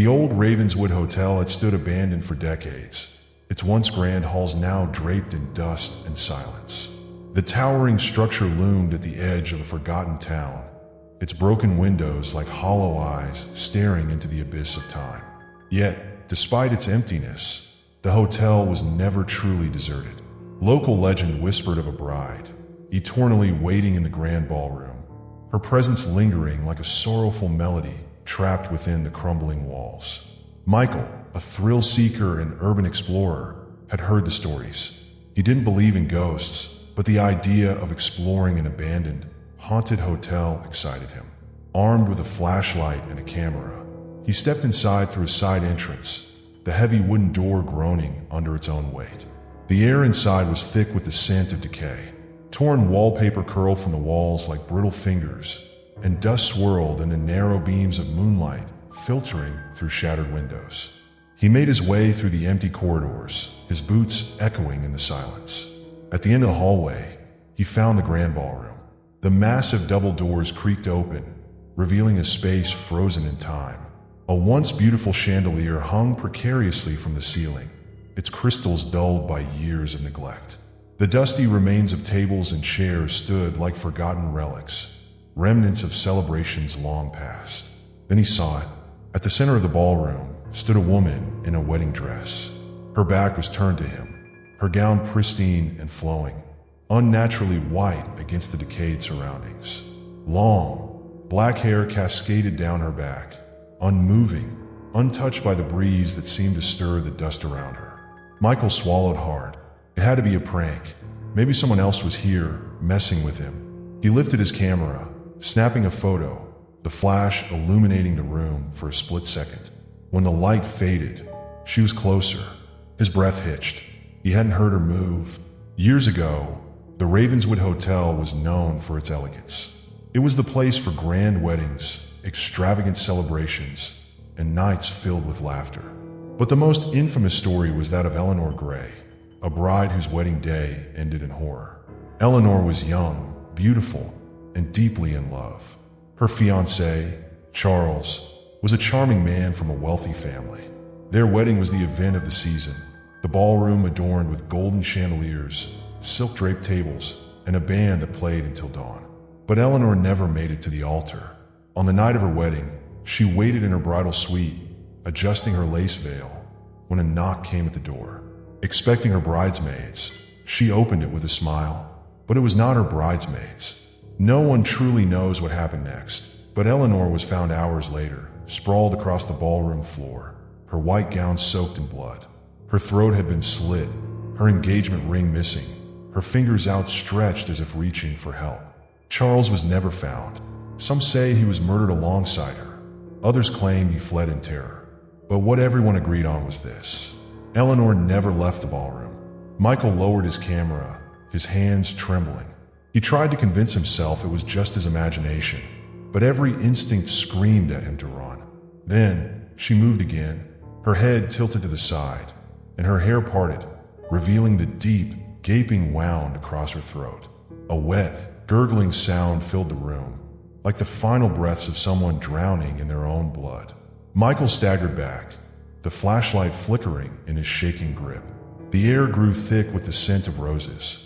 The old Ravenswood Hotel had stood abandoned for decades, its once grand halls now draped in dust and silence. The towering structure loomed at the edge of a forgotten town, its broken windows like hollow eyes staring into the abyss of time. Yet, despite its emptiness, the hotel was never truly deserted. Local legend whispered of a bride, eternally waiting in the grand ballroom, her presence lingering like a sorrowful melody trapped within the crumbling walls. Michael, a thrill-seeker and urban explorer, had heard the stories. He didn't believe in ghosts, but the idea of exploring an abandoned, haunted hotel excited him. Armed with a flashlight and a camera, he stepped inside through a side entrance, the heavy wooden door groaning under its own weight. The air inside was thick with the scent of decay. Torn wallpaper curled from the walls like brittle fingers, and dust swirled in the narrow beams of moonlight filtering through shattered windows. He made his way through the empty corridors, his boots echoing in the silence. At the end of the hallway, he found the grand ballroom. The massive double doors creaked open, revealing a space frozen in time. A once beautiful chandelier hung precariously from the ceiling, its crystals dulled by years of neglect. The dusty remains of tables and chairs stood like forgotten relics, remnants of celebrations long past. Then he saw it. At the center of the ballroom stood a woman in a wedding dress. Her back was turned to him, her gown pristine and flowing, unnaturally white against the decayed surroundings. Long, black hair cascaded down her back, unmoving, untouched by the breeze that seemed to stir the dust around her. Michael swallowed hard. It had to be a prank. Maybe someone else was here, messing with him. He lifted his camera, snapping a photo, the flash illuminating the room for a split second. When the light faded, she was closer. His breath hitched. He hadn't heard her move. Years ago, the Ravenswood Hotel was known for its elegance. It was the place for grand weddings, extravagant celebrations, and nights filled with laughter. But the most infamous story was that of Eleanor Gray, a bride whose wedding day ended in horror. Eleanor was young, beautiful, and deeply in love. Her fiancé, Charles, was a charming man from a wealthy family. Their wedding was the event of the season, the ballroom adorned with golden chandeliers, silk-draped tables, and a band that played until dawn. But Eleanor never made it to the altar. On the night of her wedding, she waited in her bridal suite, adjusting her lace veil, when a knock came at the door. Expecting her bridesmaids, she opened it with a smile, but it was not her bridesmaids. No one truly knows what happened next, but Eleanor was found hours later, sprawled across the ballroom floor, her white gown soaked in blood. Her throat had been slit, her engagement ring missing, her fingers outstretched as if reaching for help. Charles was never found. Some say he was murdered alongside her. Others claim he fled in terror. But what everyone agreed on was this: Eleanor never left the ballroom. Michael lowered his camera, his hands trembling. He tried to convince himself it was just his imagination, but every instinct screamed at him to run. Then she moved again, her head tilted to the side, and her hair parted, revealing the deep, gaping wound across her throat. A wet, gurgling sound filled the room, like the final breaths of someone drowning in their own blood. Michael staggered back, the flashlight flickering in his shaking grip. The air grew thick with the scent of roses,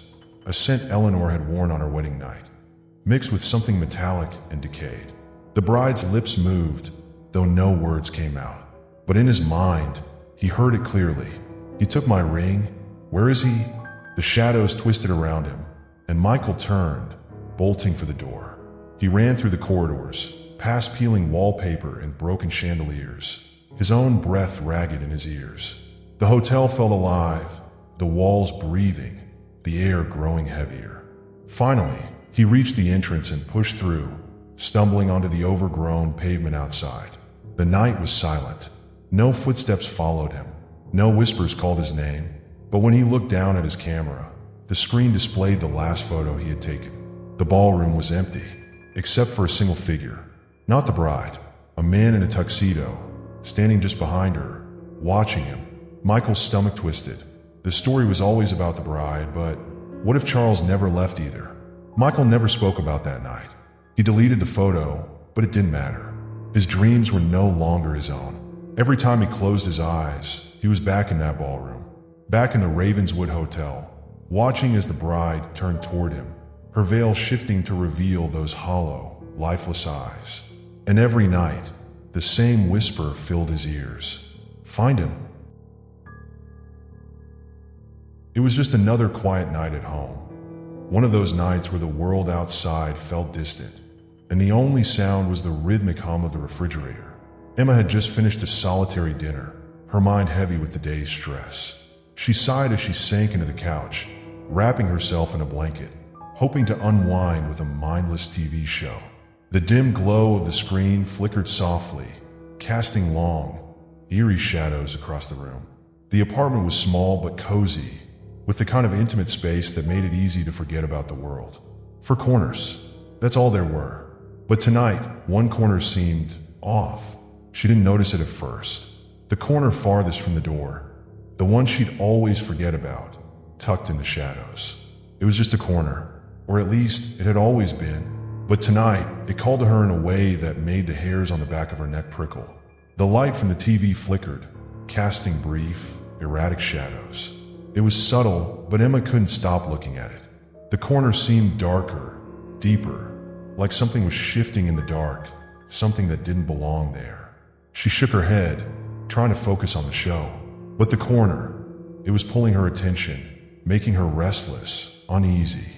a scent Eleanor had worn on her wedding night, mixed with something metallic and decayed. The bride's lips moved, though no words came out. But in his mind, he heard it clearly. "He took my ring. Where is he?" The shadows twisted around him, and Michael turned, bolting for the door. He ran through the corridors, past peeling wallpaper and broken chandeliers, his own breath ragged in his ears. The hotel felt alive, the walls breathing, the air growing heavier. Finally, he reached the entrance and pushed through, stumbling onto the overgrown pavement outside. The night was silent. No footsteps followed him. No whispers called his name. But when he looked down at his camera, the screen displayed the last photo he had taken. The ballroom was empty, except for a single figure. Not the bride, a man in a tuxedo, standing just behind her, watching him. Michael's stomach twisted. The story was always about the bride, but what if Charles never left either? Michael never spoke about that night. He deleted the photo, but it didn't matter. His dreams were no longer his own. Every time he closed his eyes, he was back in that ballroom, back in the Ravenswood Hotel, watching as the bride turned toward him, her veil shifting to reveal those hollow, lifeless eyes. And every night, the same whisper filled his ears. Find him. It was just another quiet night at home. One of those nights where the world outside felt distant, and the only sound was the rhythmic hum of the refrigerator. Emma had just finished a solitary dinner, her mind heavy with the day's stress. She sighed as she sank into the couch, wrapping herself in a blanket, hoping to unwind with a mindless TV show. The dim glow of the screen flickered softly, casting long, eerie shadows across the room. The apartment was small but cozy, with the kind of intimate space that made it easy to forget about the world. 4 corners, that's all there were. But tonight, one corner seemed off. She didn't notice it at first. The corner farthest from the door, the one she'd always forget about, tucked in the shadows. It was just a corner, or at least it had always been. But tonight, it called to her in a way that made the hairs on the back of her neck prickle. The light from the TV flickered, casting brief, erratic shadows. It was subtle, but Emma couldn't stop looking at it. The corner seemed darker, deeper, like something was shifting in the dark, something that didn't belong there. She shook her head, trying to focus on the show. But the corner, it was pulling her attention, making her restless, uneasy.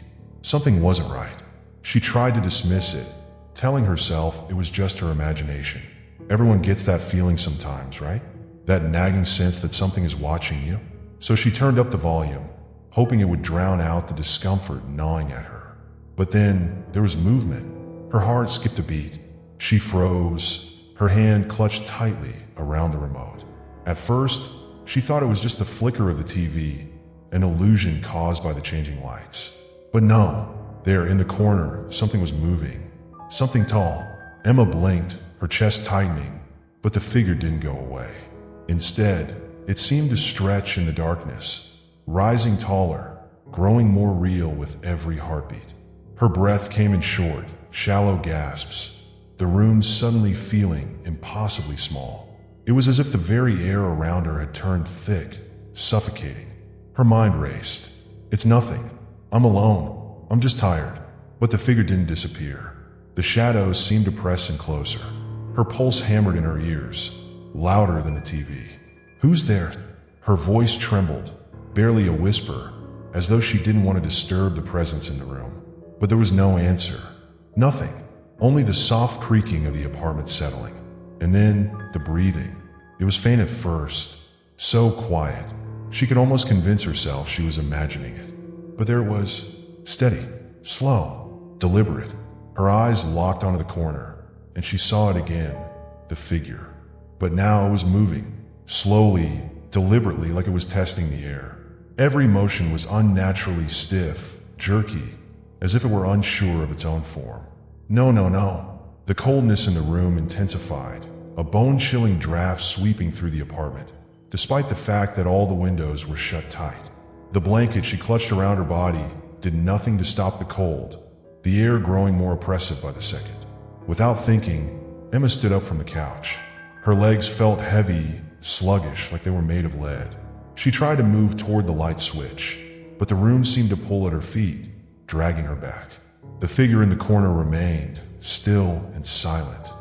Something wasn't right. She tried to dismiss it, telling herself it was just her imagination. Everyone gets that feeling sometimes, right? That nagging sense that something is watching you. So she turned up the volume, hoping it would drown out the discomfort gnawing at her. But then there was movement. Her heart skipped a beat. She froze, her hand clutched tightly around the remote. At first, she thought it was just the flicker of the TV, an illusion caused by the changing lights. But no, there in the corner, something was moving. Something tall. Emma blinked, her chest tightening, but the figure didn't go away. Instead, it seemed to stretch in the darkness, rising taller, growing more real with every heartbeat. Her breath came in short, shallow gasps, the room suddenly feeling impossibly small. It was as if the very air around her had turned thick, suffocating. Her mind raced. It's nothing. I'm alone. I'm just tired. But the figure didn't disappear. The shadows seemed to press in closer. Her pulse hammered in her ears, louder than the TV. Who's there? Her voice trembled, barely a whisper, as though she didn't want to disturb the presence in the room. But there was no answer. Nothing. Only the soft creaking of the apartment settling. And then the breathing. It was faint at first, so quiet. She could almost convince herself she was imagining it. But there it was, steady, slow, deliberate. Her eyes locked onto the corner, and she saw it again, the figure. But now it was moving. Slowly, deliberately, like it was testing the air. Every motion was unnaturally stiff, jerky, as if it were unsure of its own form. No. The coldness in the room intensified, a bone-chilling draft sweeping through the apartment, despite the fact that all the windows were shut tight. The blanket she clutched around her body did nothing to stop the cold, the air growing more oppressive by the second. Without thinking, Emma stood up from the couch. Her legs felt heavy, sluggish, like they were made of lead. She tried to move toward the light switch, but the room seemed to pull at her feet, dragging her back. The figure in the corner remained, still and silent,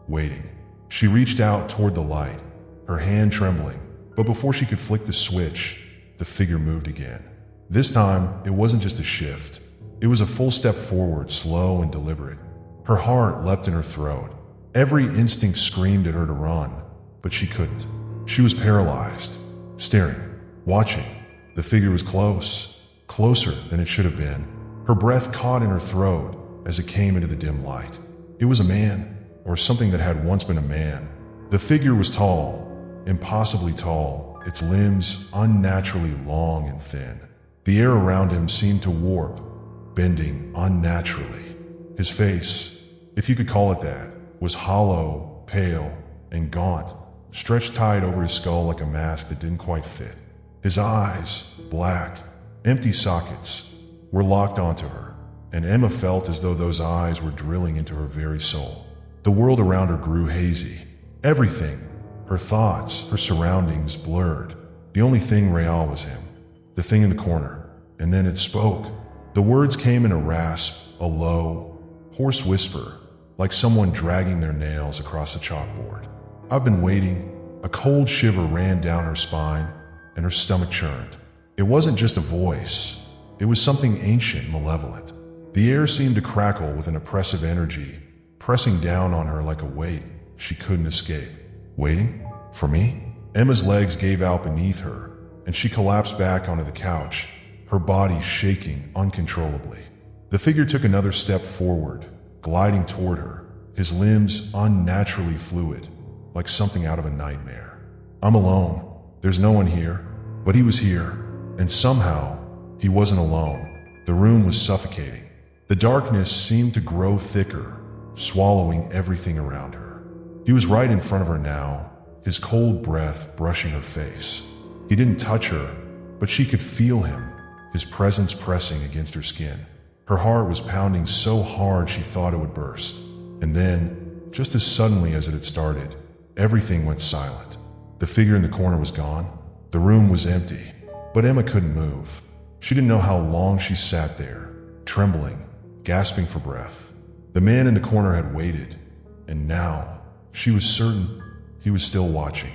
waiting. She reached out toward the light, her hand trembling, but before she could flick the switch, the figure moved again. This time, it wasn't just a shift. It was a full step forward, slow and deliberate. Her heart leapt in her throat. Every instinct screamed at her to run, but she couldn't. She was paralyzed, staring, watching. The figure was close, closer than it should have been. Her breath caught in her throat as it came into the dim light. It was a man, or something that had once been a man. The figure was tall, impossibly tall, its limbs unnaturally long and thin. The air around him seemed to warp, bending unnaturally. His face, if you could call it that, was hollow, pale, and gaunt, stretched tight over his skull like a mask that didn't quite fit. His eyes, black, empty sockets, were locked onto her, and Emma felt as though those eyes were drilling into her very soul. The world around her grew hazy. Everything, Her thoughts, her surroundings blurred. The only thing real was him, the thing in the corner. And then it spoke. The words came in a rasp, a low, hoarse whisper, like someone dragging their nails across a chalkboard. "I've been waiting." A cold shiver ran down her spine, and her stomach churned. It wasn't just a voice. It was something ancient, malevolent. The air seemed to crackle with an oppressive energy, pressing down on her like a weight she couldn't escape. Waiting? For me? Emma's legs gave out beneath her, and she collapsed back onto the couch, her body shaking uncontrollably. The figure took another step forward, gliding toward her, his limbs unnaturally fluid, like something out of a nightmare. "I'm alone. There's no one here." But he was here, and somehow, he wasn't alone. The room was suffocating. The darkness seemed to grow thicker, swallowing everything around her. He was right in front of her now, his cold breath brushing her face. He didn't touch her, but she could feel him, his presence pressing against her skin. Her heart was pounding so hard she thought it would burst. And then, just as suddenly as it had started, everything went silent. The figure in the corner was gone. The room was empty, but Emma couldn't move. She didn't know how long she sat there, trembling, gasping for breath. The man in the corner had waited, and now she was certain he was still watching.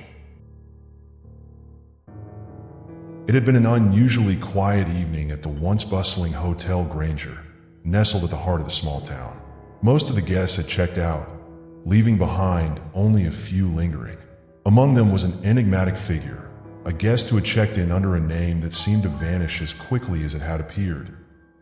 It had been an unusually quiet evening at the once bustling Hotel Granger, nestled at the heart of the small town. Most of the guests had checked out, leaving behind only a few lingering. Among them was an enigmatic figure, a guest who had checked in under a name that seemed to vanish as quickly as it had appeared: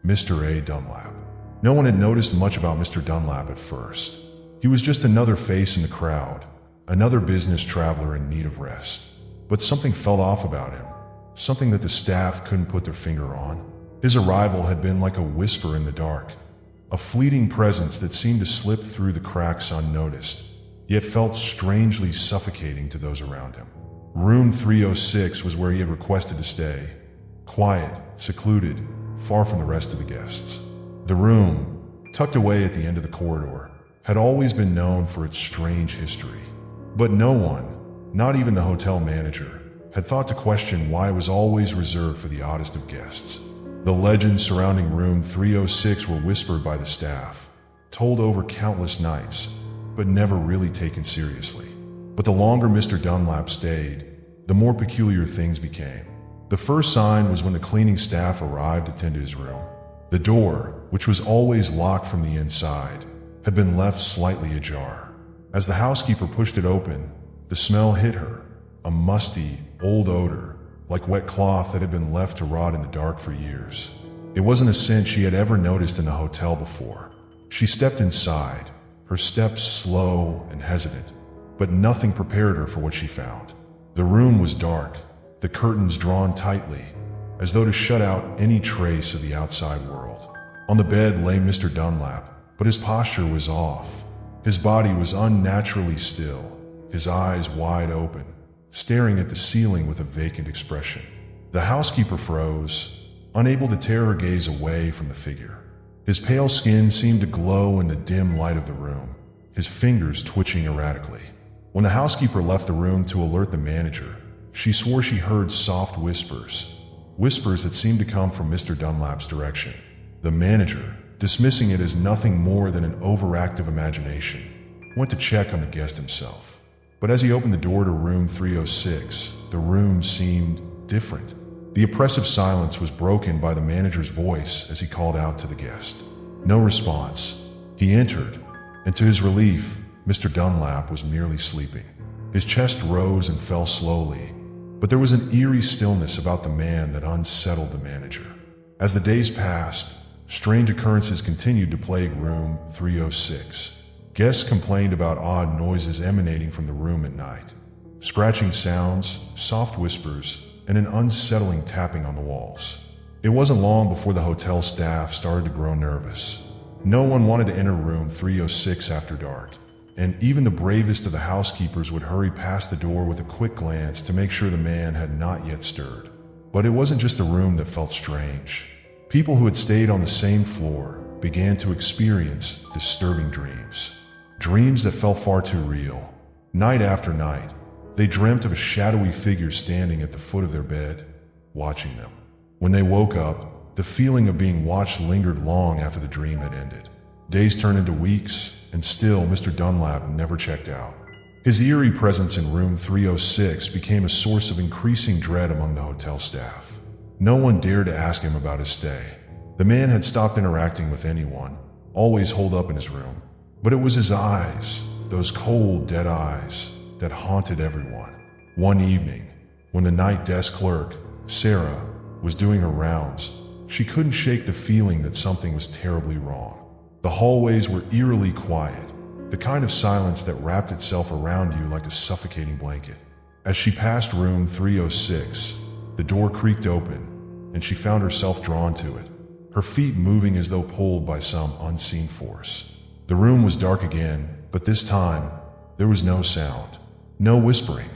Mr. A. Dunlap. No one had noticed much about Mr. Dunlap at first. He was just another face in the crowd, another business traveler in need of rest. But something felt off about him, something that the staff couldn't put their finger on. His arrival had been like a whisper in the dark, a fleeting presence that seemed to slip through the cracks unnoticed, yet felt strangely suffocating to those around him. Room 306 was where he had requested to stay, quiet, secluded, far from the rest of the guests. The room, tucked away at the end of the corridor, had always been known for its strange history. But no one, not even the hotel manager, had thought to question why it was always reserved for the oddest of guests. The legends surrounding room 306 were whispered by the staff, told over countless nights, but never really taken seriously. But the longer Mr. Dunlap stayed, the more peculiar things became. The first sign was when the cleaning staff arrived to tend to his room. The door, which was always locked from the inside, had been left slightly ajar. As the housekeeper pushed it open, the smell hit her, a musty, old odor, like wet cloth that had been left to rot in the dark for years. It wasn't a scent she had ever noticed in the hotel before. She stepped inside, her steps slow and hesitant, but nothing prepared her for what she found. The room was dark, the curtains drawn tightly, as though to shut out any trace of the outside world. On the bed lay Mr. Dunlap, but his posture was off. His body was unnaturally still, his eyes wide open, staring at the ceiling with a vacant expression. The housekeeper froze, unable to tear her gaze away from the figure. His pale skin seemed to glow in the dim light of the room, his fingers twitching erratically. When the housekeeper left the room to alert the manager, she swore she heard soft whispers, whispers that seemed to come from Mr. Dunlap's direction. The manager, dismissing it as nothing more than an overactive imagination, went to check on the guest himself. But as he opened the door to room 306, the room seemed different. The oppressive silence was broken by the manager's voice as he called out to the guest. No response. He entered, and to his relief, Mr. Dunlap was merely sleeping. His chest rose and fell slowly, but there was an eerie stillness about the man that unsettled the manager. As the days passed, strange occurrences continued to plague room 306. Guests complained about odd noises emanating from the room at night. Scratching sounds, soft whispers, and an unsettling tapping on the walls. It wasn't long before the hotel staff started to grow nervous. No one wanted to enter room 306 after dark, and even the bravest of the housekeepers would hurry past the door with a quick glance to make sure the man had not yet stirred. But it wasn't just the room that felt strange. People who had stayed on the same floor began to experience disturbing dreams. Dreams that felt far too real. Night after night, They dreamt of a shadowy figure standing at the foot of their bed, watching them. When they woke up, the feeling of being watched lingered long after the dream had ended. Days turned into weeks, and still Mr. Dunlap never checked out. His eerie presence in room 306 became a source of increasing dread among the hotel staff. No one dared to ask him about his stay. The man had stopped interacting with anyone, always holed up in his room. But it was his eyes, those cold, dead eyes, that haunted everyone. One evening, when the night desk clerk, Sarah, was doing her rounds, she couldn't shake the feeling that something was terribly wrong. The hallways were eerily quiet, the kind of silence that wrapped itself around you like a suffocating blanket. As she passed room 306, the door creaked open, and she found herself drawn to it, her feet moving as though pulled by some unseen force. The room was dark again, but this time, there was no sound, no whispering,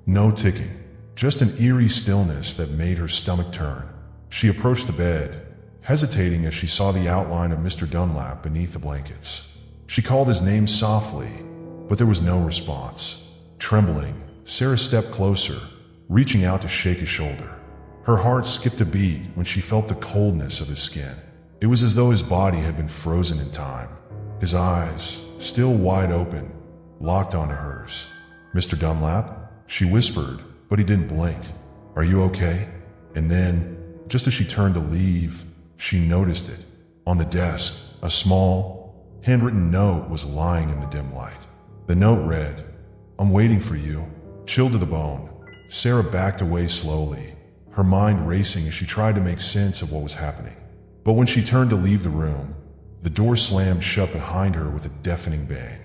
no ticking, just an eerie stillness that made her stomach turn. She approached the bed, hesitating as she saw the outline of Mr. Dunlap beneath the blankets. She called his name softly, but there was no response. Trembling, Sarah stepped closer, reaching out to shake his shoulder. Her heart skipped a beat when she felt the coldness of his skin. It was as though his body had been frozen in time. His eyes, still wide open, locked onto hers. "Mr. Dunlap?" she whispered, but he didn't blink. "Are you okay?" And then, just as she turned to leave, she noticed it. On the desk, a small, handwritten note was lying in the dim light. The note read, "I'm waiting for you." Chilled to the bone, Sarah backed away slowly, her mind racing as she tried to make sense of what was happening. But when she turned to leave the room, the door slammed shut behind her with a deafening bang.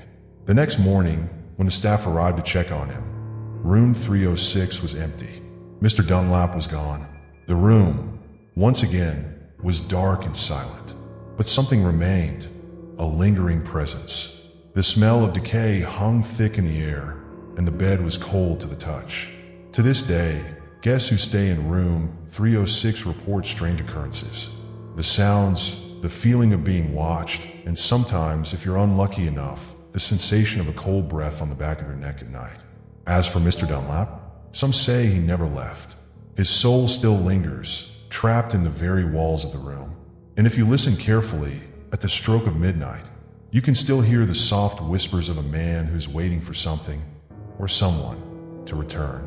The next morning, when the staff arrived to check on him, room 306 was empty. Mr. Dunlap was gone. The room, once again, was dark and silent. But something remained, a lingering presence. The smell of decay hung thick in the air, and the bed was cold to the touch. To this day, guests who stay in room 306 report strange occurrences. The sounds, the feeling of being watched, and sometimes, if you're unlucky enough, the sensation of a cold breath on the back of your neck at night. As for Mr. Dunlap, some say he never left. His soul still lingers, trapped in the very walls of the room. And if you listen carefully, at the stroke of midnight, you can still hear the soft whispers of a man who's waiting for something, or someone, to return.